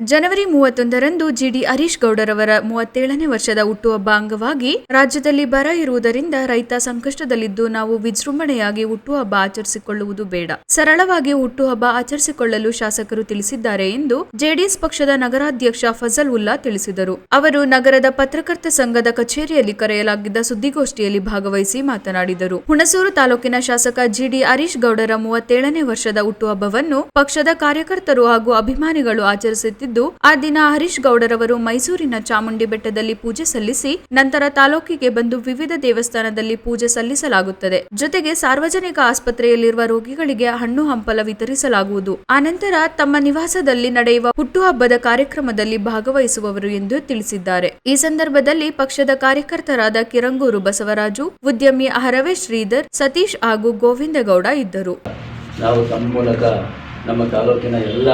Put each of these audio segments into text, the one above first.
ಜನವರಿ 31ರಂದು ಜಿಡಿ ಹರೀಶ್ ಗೌಡರವರ 37ನೇ ವರ್ಷದ ಹುಟ್ಟುಹಬ್ಬ ಅಂಗವಾಗಿ ರಾಜ್ಯದಲ್ಲಿ ಬರ ಇರುವುದರಿಂದ ರೈತ ಸಂಕಷ್ಟದಲ್ಲಿದ್ದು ನಾವು ವಿಜೃಂಭಣೆಯಾಗಿ ಹುಟ್ಟುಹಬ್ಬ ಆಚರಿಸಿಕೊಳ್ಳುವುದು ಬೇಡ, ಸರಳವಾಗಿ ಹುಟ್ಟುಹಬ್ಬ ಆಚರಿಸಿಕೊಳ್ಳಲು ಶಾಸಕರು ತಿಳಿಸಿದ್ದಾರೆ ಎಂದು ಜೆಡಿಎಸ್ ಪಕ್ಷದ ನಗರಾಧ್ಯಕ್ಷ ಫಜಲ್ ಉಲ್ಲಾ ತಿಳಿಸಿದರು. ಅವರು ನಗರದ ಪತ್ರಕರ್ತ ಸಂಘದ ಕಚೇರಿಯಲ್ಲಿ ಕರೆಯಲಾಗಿದ್ದ ಸುದ್ದಿಗೋಷ್ಠಿಯಲ್ಲಿ ಭಾಗವಹಿಸಿ ಮಾತನಾಡಿದರು. ಹುಣಸೂರು ತಾಲೂಕಿನ ಶಾಸಕ ಜಿಡಿ ಹರೀಶ್ ಗೌಡರ 37ನೇ ವರ್ಷದ ಹುಟ್ಟುಹಬ್ಬವನ್ನು ಪಕ್ಷದ ಕಾರ್ಯಕರ್ತರು ಹಾಗೂ ಅಭಿಮಾನಿಗಳು ಆಚರಿಸುತ್ತಿದ್ದು, ಆ ದಿನ ಹರೀಶ್ ಗೌಡರವರು ಮೈಸೂರಿನ ಚಾಮುಂಡಿ ಬೆಟ್ಟದಲ್ಲಿ ಪೂಜೆ ಸಲ್ಲಿಸಿ ನಂತರ ತಾಲೂಕಿಗೆ ಬಂದು ವಿವಿಧ ದೇವಸ್ಥಾನದಲ್ಲಿ ಪೂಜೆ ಸಲ್ಲಿಸಲಾಗುತ್ತದೆ. ಜೊತೆಗೆ ಸಾರ್ವಜನಿಕ ಆಸ್ಪತ್ರೆಯಲ್ಲಿರುವ ರೋಗಿಗಳಿಗೆ ಹಣ್ಣು ಹಂಪಲ ವಿತರಿಸಲಾಗುವುದು. ಆನಂತರ ತಮ್ಮ ನಿವಾಸದಲ್ಲಿ ನಡೆಯುವ ಹುಟ್ಟುಹಬ್ಬದ ಕಾರ್ಯಕ್ರಮದಲ್ಲಿ ಭಾಗವಹಿಸುವವರು ಎಂದು ತಿಳಿಸಿದ್ದಾರೆ. ಈ ಸಂದರ್ಭದಲ್ಲಿ ಪಕ್ಷದ ಕಾರ್ಯಕರ್ತರಾದ ಕಿರಂಗೂರು ಬಸವರಾಜು, ಉದ್ಯಮಿ ಹರವೆ ಶ್ರೀಧರ್, ಸತೀಶ್ ಹಾಗೂ ಗೋವಿಂದಗೌಡ ಇದ್ದರು. ನಾವು ತಮ್ಮ ಮೂಲಕ ನಮ್ಮ ತಾಲೂಕಿನ ಎಲ್ಲ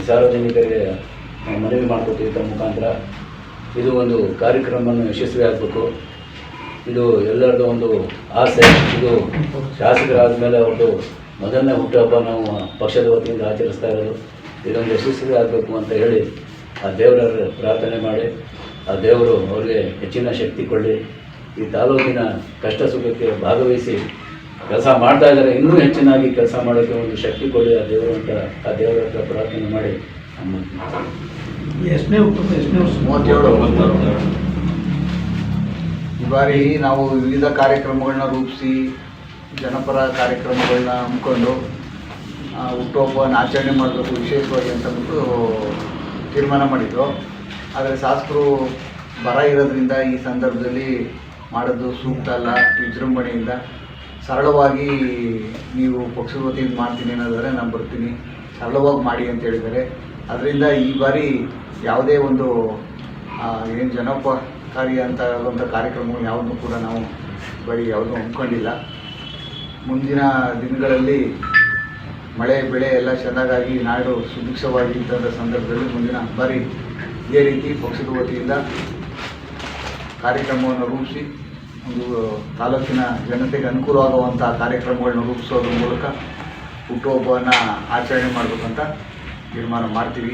ಸಾರ್ವಜನಿಕರಿಗೆ ಮನವಿ ಮಾಡಿಕೊಟ್ಟಿದ್ದ ಮುಖಾಂತರ ಇದು ಒಂದು ಕಾರ್ಯಕ್ರಮವನ್ನು ಯಶಸ್ವಿ ಆಗಬೇಕು. ಇದು ಎಲ್ಲರದ್ದು ಒಂದು ಆಸೆ. ಇದು ಶಾಸಕರಾದ ಮೇಲೆ ಅವ್ರದ್ದು ಮೊದಲನೇ ಹುಟ್ಟುಹಬ್ಬ ನಾವು ಪಕ್ಷದ ವತಿಯಿಂದ ಆಚರಿಸ್ತಾ ಇರೋದು. ಇದೊಂದು ಯಶಸ್ವಿ ಆಗಬೇಕು ಅಂತ ಹೇಳಿ ಆ ದೇವರ ಪ್ರಾರ್ಥನೆ ಮಾಡಿ ಆ ದೇವರು ಅವ್ರಿಗೆ ಹೆಚ್ಚಿನ ಶಕ್ತಿ ಕೊಡಲಿ. ಈ ತಾಲೂಕಿನ ಕಷ್ಟ ಸುಖಕ್ಕೆ ಭಾಗವಹಿಸಿ ಕೆಲಸ ಮಾಡ್ತಾ ಇದ್ದಾರೆ. ಇನ್ನೂ ಹೆಚ್ಚಿನಾಗಿ ಕೆಲಸ ಮಾಡೋಕ್ಕೆ ಒಂದು ಶಕ್ತಿ ಕೊಡಿ ಆ ದೇವರು ಅಂತ ಆ ದೇವರ ಹತ್ರ ಪ್ರಾರ್ಥನೆ ಮಾಡಿ ಎಷ್ಟನೇ ಹುಟ್ಟುಹಬ್ಬ? 37. ಈ ಬಾರಿ ನಾವು ವಿವಿಧ ಕಾರ್ಯಕ್ರಮಗಳನ್ನ ರೂಪಿಸಿ ಜನಪರ ಕಾರ್ಯಕ್ರಮಗಳನ್ನ ಹಮ್ಮಿಕೊಂಡು ಹುಟ್ಟುಹಬ್ಬನ ಆಚರಣೆ ಮಾಡಬೇಕು ವಿಶೇಷವಾಗಿ ಅಂತಂದ್ಬಿಟ್ಟು ತೀರ್ಮಾನ ಮಾಡಿದ್ದು. ಆದರೆ ಶಾಸಕರು ಬರ ಇರೋದ್ರಿಂದ ಈ ಸಂದರ್ಭದಲ್ಲಿ ಮಾಡೋದು ಸೂಕ್ತ ಅಲ್ಲ, ವಿಜೃಂಭಣೆಯಿಂದ ಸರಳವಾಗಿ ನೀವು ಪಕ್ಷದ ವತಿಯಿಂದ ಮಾಡ್ತೀನಿ ಅನ್ನೋದಾದರೆ ನಾನು ಬರ್ತೀನಿ, ಸರಳವಾಗಿ ಮಾಡಿ ಅಂತ ಹೇಳಿದ್ದಾರೆ. ಅದರಿಂದ ಈ ಬಾರಿ ಯಾವುದೇ ಒಂದು ಏನು ಜನೋಪಕಾರಿ ಅಂತ ಆಗುವಂಥ ಕಾರ್ಯಕ್ರಮಗಳು ಯಾವುದೂ ಕೂಡ ನಾವು ಬಾರಿ ಯಾವುದೂ ಹಮ್ಮಿಕೊಂಡಿಲ್ಲ. ಮುಂದಿನ ದಿನಗಳಲ್ಲಿ ಮಳೆ ಬೆಳೆ ಎಲ್ಲ ಚೆನ್ನಾಗಾಗಿ ನಾಡು ಸುಭಿಕ್ಷವಾಗಿ ಇದ್ದಂಥ ಸಂದರ್ಭದಲ್ಲಿ ಮುಂದಿನ ಬಾರಿ ಇದೇ ರೀತಿ ಪಕ್ಷದ ವತಿಯಿಂದ ಕಾರ್ಯಕ್ರಮವನ್ನು ರೂಪಿಸಿ ಒಂದು ತಾಲೂಕಿನ ಜನತೆಗೆ ಅನುಕೂಲವಾಗುವಂಥ ಕಾರ್ಯಕ್ರಮಗಳನ್ನ ರೂಪಿಸೋದ್ರ ಮೂಲಕ ಹುಟ್ಟುಹಬ್ಬವನ್ನು ಆಚರಣೆ ಮಾಡಬೇಕಂತ ತೀರ್ಮಾನ ಮಾಡ್ತೀವಿ.